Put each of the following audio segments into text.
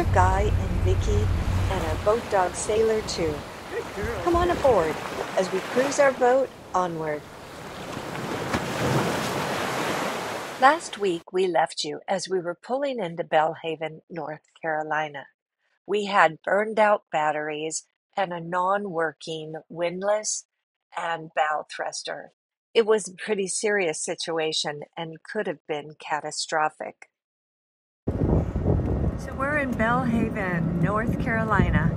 our Guy and Vickie and our boat dog Sailor too. Come on aboard as we cruise our boat onward. Last week we left you as we were pulling into Belhaven, North Carolina. We had burned out batteries and a non-working windlass and bow thruster. It was a pretty serious situation and could have been catastrophic. So we're in Belhaven, North Carolina.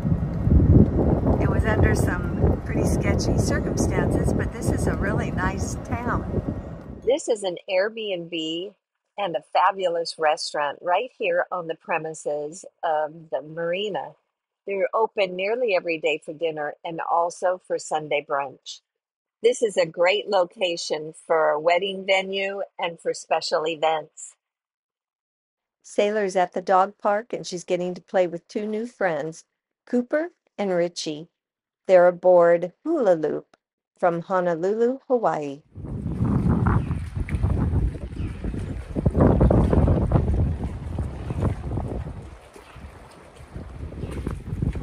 It was under some pretty sketchy circumstances, but this is a really nice town. This is an Airbnb and a fabulous restaurant right here on the premises of the marina. They're open nearly every day for dinner and also for Sunday brunch. This is a great location for a wedding venue and for special events. Sailor's at the dog park and she's getting to play with two new friends, Cooper and Richie. They're aboard Hula Loop from Honolulu, Hawaii.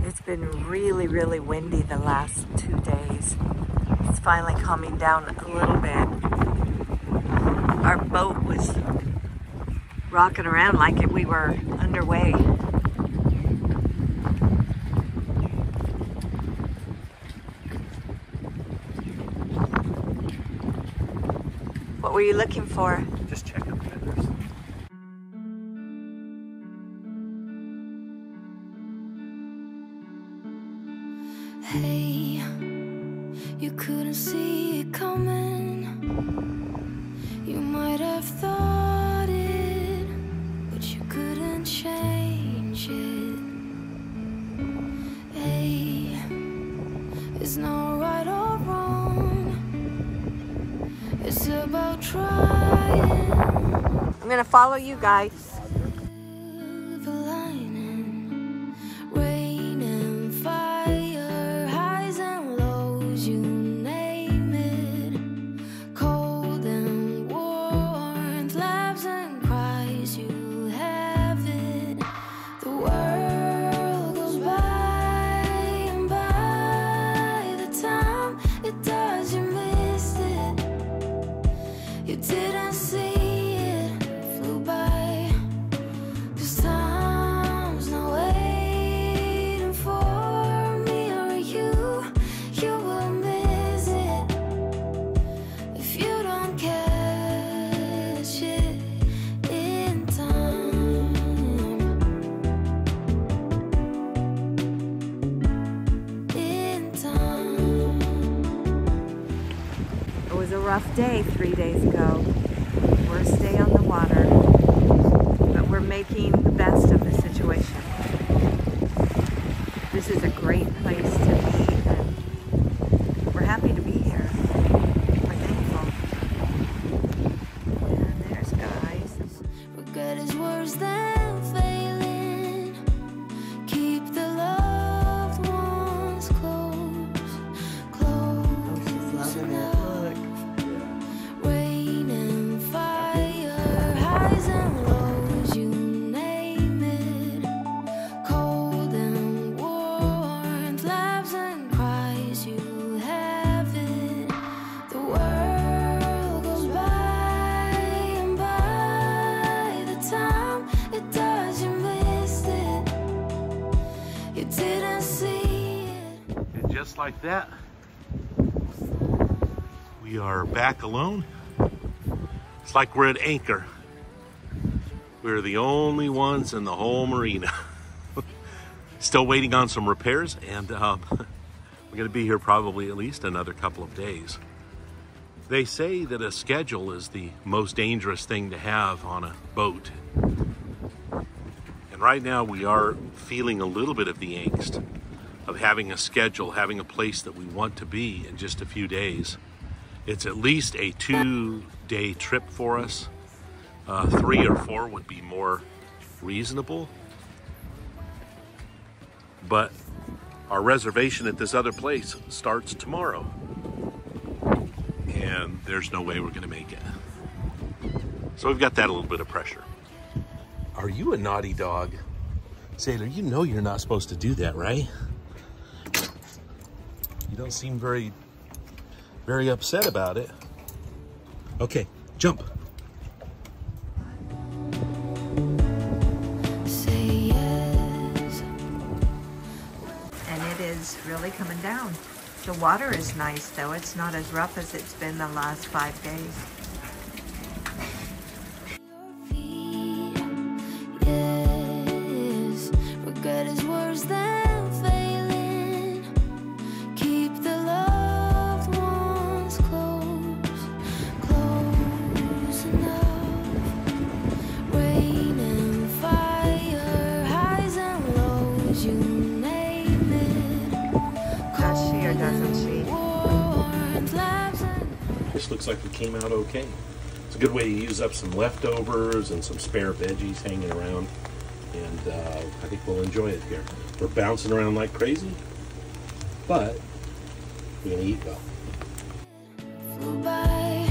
It's been really windy the last 2 days. It's finally calming down a little bit. Our boat was rocking around like we were underway. What were you looking for? Just checking the feathers. Hey, you couldn't see it coming. You might have thought it, but you couldn't change it. Hey, it's not right or wrong. It's about trying. I'm gonna follow you guys. You didn't see it, flew by. 'Cause time's not waiting for me or you. You will miss it if you don't catch it in time. In time. It was a rough day 3 days ago. Worst day on the water, but we're making the best of the situation. This is a great place to be, and we're happy to be here. We're thankful. And there's guys. Regret is worse than failing. Keep the loved ones close, close. Oh, she's loving it. Look. Rain and fire, highs and lows, you name it. Cold and warmth, laughs and cries, you have it. The world goes by, and by the time it does, you missed it. You didn't see it. And just like that, we are back alone. It's like we're at anchor. We're the only ones in the whole marina. Still waiting on some repairs, and we're going to be here probably at least another couple of days. They say that a schedule is the most dangerous thing to have on a boat. And right now we are feeling a little bit of the angst of having a schedule, having a place that we want to be in just a few days. It's at least a 2-day trip for us. 3 or 4 would be more reasonable. But our reservation at this other place starts tomorrow. And there's no way we're gonna make it. So we've got that a little bit of pressure. Are you a naughty dog? Sailor, you know you're not supposed to do that, right? You don't seem very upset about it. Okay, jump. Say yes. And it is really coming down. The water is nice though. It's not as rough as it's been the last 5 days. Yes, regret is worse than failing. Keep the loved ones close, close enough. Rain and fire, highs and lows, you name it. Does she or doesn't she? Warmth, laughs and This looks like it came out okay. It's a good way to use up some leftovers and some spare veggies hanging around. And I think we'll enjoy it here. We're bouncing around like crazy, but we're gonna eat well. flew by.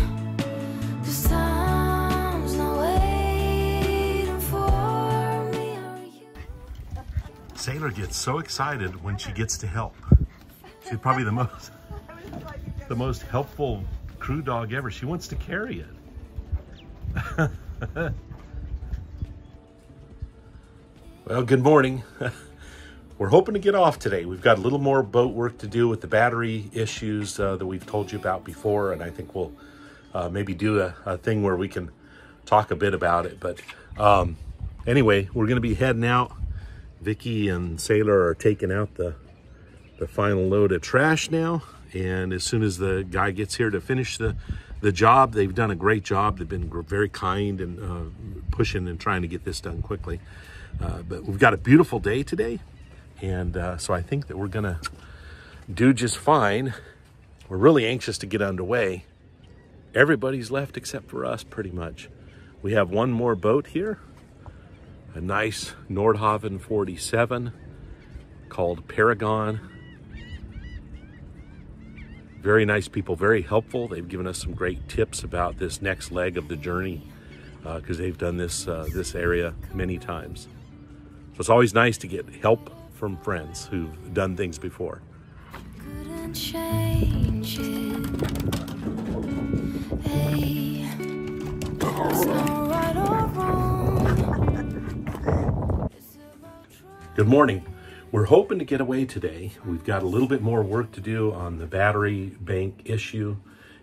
'Cause time's not waiting for me or you. Sailor gets so excited when she gets to help. She's probably the most helpful crew dog ever. She wants to carry it. Well, good morning. We're hoping to get off today. We've got a little more boat work to do with the battery issues that we've told you about before, and I think we'll maybe do a thing where we can talk a bit about it. But anyway, we're going to be heading out. Vickie and Sailor are taking out the final load of trash now, and as soon as the guy gets here to finish the job, they've done a great job. They've been very kind and pushing and trying to get this done quickly. But we've got a beautiful day today, and so I think that we're gonna do just fine. We're really anxious to get underway. Everybody's left except for us, pretty much. We have one more boat here, a nice Nordhaven 47 called Paragon. Very nice people, very helpful. They've given us some great tips about this next leg of the journey because they've done this area many times. So it's always nice to get help from friends who've done things before. Couldn't change it. Hey, there's no right or wrong. It's about trying. Good morning. We're hoping to get away today. We've got a little bit more work to do on the battery bank issue,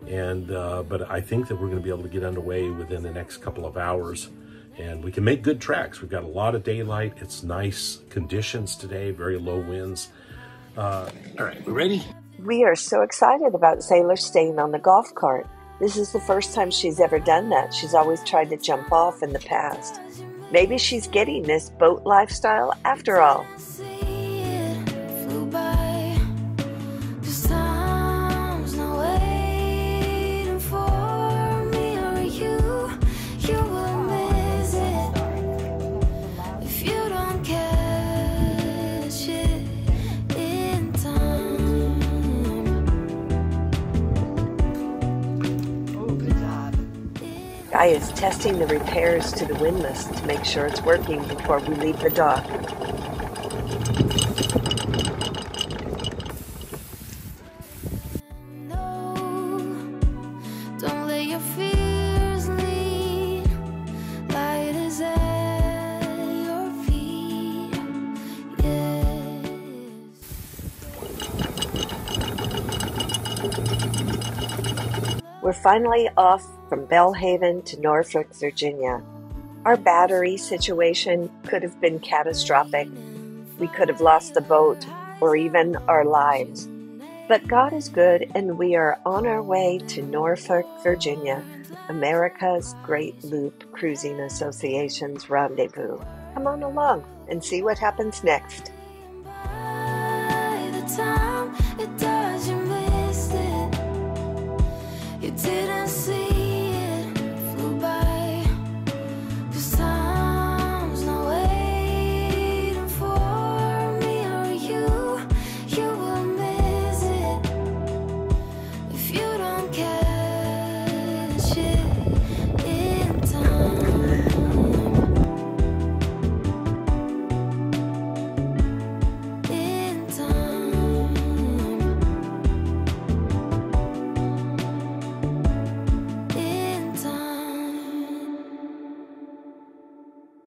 and but I think that we're going to be able to get underway within the next couple of hours, and we can make good tracks. We've got a lot of daylight. It's nice conditions today, very low winds. All right, we ready? We are so excited about Sailor staying on the golf cart. This is the first time she's ever done that. She's always tried to jump off in the past. Maybe she's getting this boat lifestyle after all. See it flew by. 'Cause time's not waiting for me or you. You will miss it if you don't catch it in time. Oh, good job. Guy is testing the repairs to the windlass to make sure it's working before we leave the dock. No, don't let your fears lead. Light is at your feet. Yes. We're finally off from Belhaven to Norfolk, Virginia. Our battery situation could have been catastrophic. We could have lost the boat or even our lives. But God is good, and we are on our way to Norfolk, Virginia, America's Great Loop Cruising Association's rendezvous. Come on along and see what happens next. By the time it does, you missed it. You didn't see